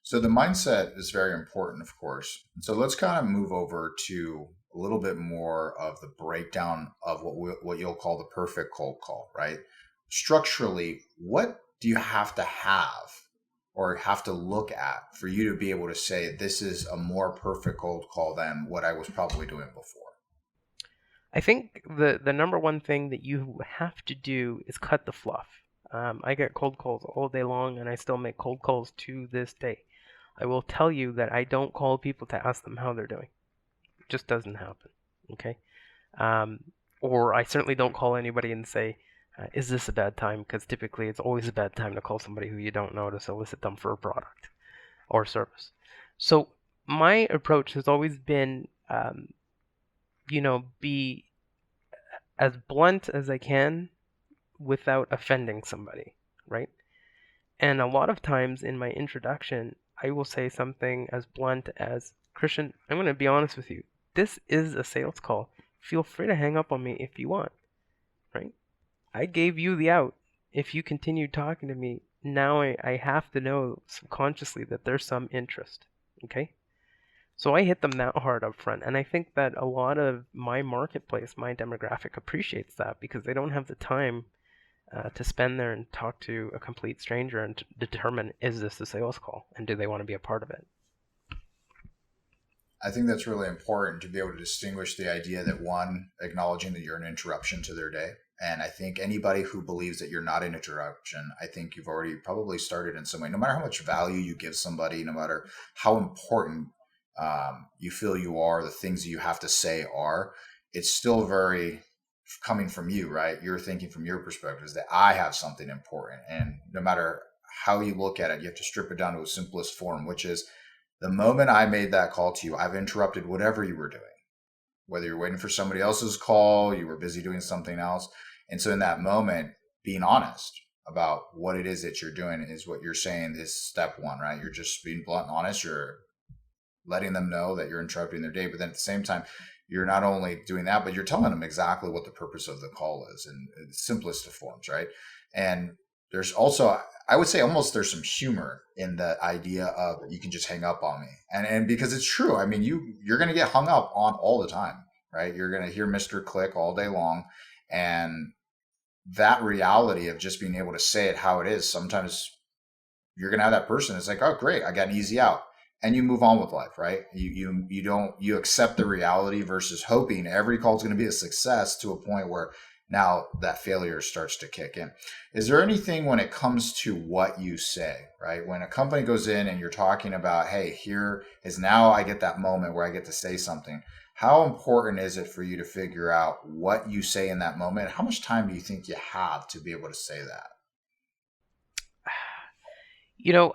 So the mindset is very important, of course. So let's kind of move over to a little bit more of the breakdown of what you'll call the perfect cold call, right? Structurally, what do you have or have to look at for you to be able to say this is a more perfect cold call than what I was probably doing before? I think the number one thing that you have to do is cut the fluff. I get cold calls all day long, and I still make cold calls to this day. I will tell you that I don't call people to ask them how they're doing. It just doesn't happen. Okay. Um, or I certainly don't call anybody and say, "Is this a bad time?" Because typically it's always a bad time to call somebody who you don't know to solicit them for a product or service. So my approach has always been, be as blunt as I can without offending somebody, right? And a lot of times in my introduction, I will say something as blunt as, Christian, I'm going to be honest with you. This is a sales call. Feel free to hang up on me if you want, right? I gave you the out. If you continue talking to me, now I have to know subconsciously that there's some interest, okay? So I hit them that hard up front. And I think that a lot of my marketplace, my demographic appreciates that because they don't have the time to spend there and talk to a complete stranger and to determine, is this a sales call and do they want to be a part of it? I think that's really important to be able to distinguish the idea that one, acknowledging that you're an interruption to their day. And I think anybody who believes that you're not an interruption, I think you've already probably started in some way. No matter how much value you give somebody, no matter how important you feel you are, the things that you have to say are, it's still very coming from you, right? You're thinking from your perspective is that I have something important. And no matter how you look at it, you have to strip it down to its simplest form, which is the moment I made that call to you, I've interrupted whatever you were doing, whether you're waiting for somebody else's call, you were busy doing something else. And so in that moment, being honest about what it is that you're doing is what you're saying is step one, right? You're just being blunt and honest. You're letting them know that you're interrupting their day. But then at the same time, you're not only doing that, but you're telling them exactly what the purpose of the call is in the simplest of forms, right? And there's also, I would say, almost there's some humor in the idea of you can just hang up on me, and because it's true. I mean, you're going to get hung up on all the time, right? You're going to hear Mister Click all day long, and that reality of just being able to say it how it is. Sometimes you're gonna have that person. It's like, oh, great, I got an easy out, and you move on with life, right? You don't you accept the reality versus hoping every call is going to be a success to a point where now that failure starts to kick in. Is there anything when it comes to what you say, right? When a company goes in and you're talking about, hey, here is now I get that moment where I get to say something. How important is it for you to figure out what you say in that moment? How much time do you think you have to be able to say that?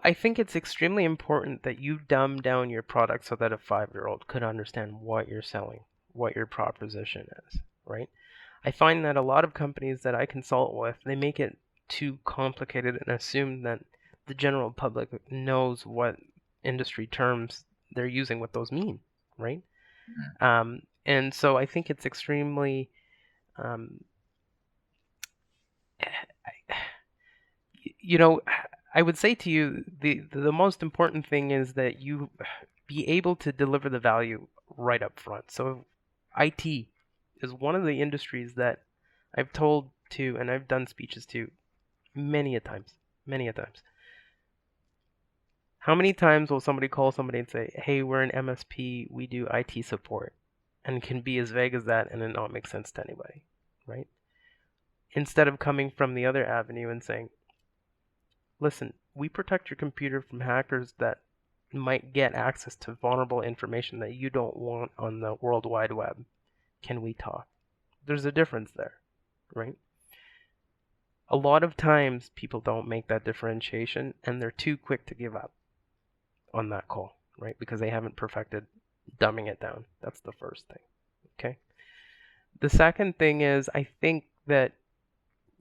I think it's extremely important that you dumb down your product so that a 5-year-old could understand what you're selling, what your proposition is, right? I find that a lot of companies that I consult with, they make it too complicated and assume that the general public knows what industry terms they're using, what those mean, right? And so I think it's extremely, um, you know, I would say to you the most important thing is that you be able to deliver the value right up front. So IT is one of the industries that I've told to and I've done speeches to many a times, many a times. How many times will somebody call somebody and say, "Hey, we're an MSP, we do IT support," and can be as vague as that and it not make sense to anybody, right? Instead of coming from the other avenue and saying, "Listen, we protect your computer from hackers that might get access to vulnerable information that you don't want on the World Wide Web. Can we talk?" There's a difference there, right? A lot of times people don't make that differentiation and they're too quick to give up on that call, right? Because they haven't perfected dumbing it down. That's the first thing, okay? The second thing is I think that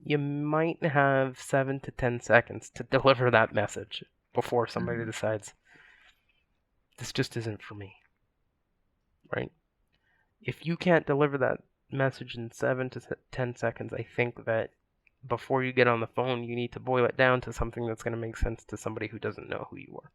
you might have 7 to 10 seconds to deliver that message before somebody Mhm. decides this just isn't for me, right? If you can't deliver that message in 7 to 10 seconds, I think that before you get on the phone, you need to boil it down to something that's going to make sense to somebody who doesn't know who you are.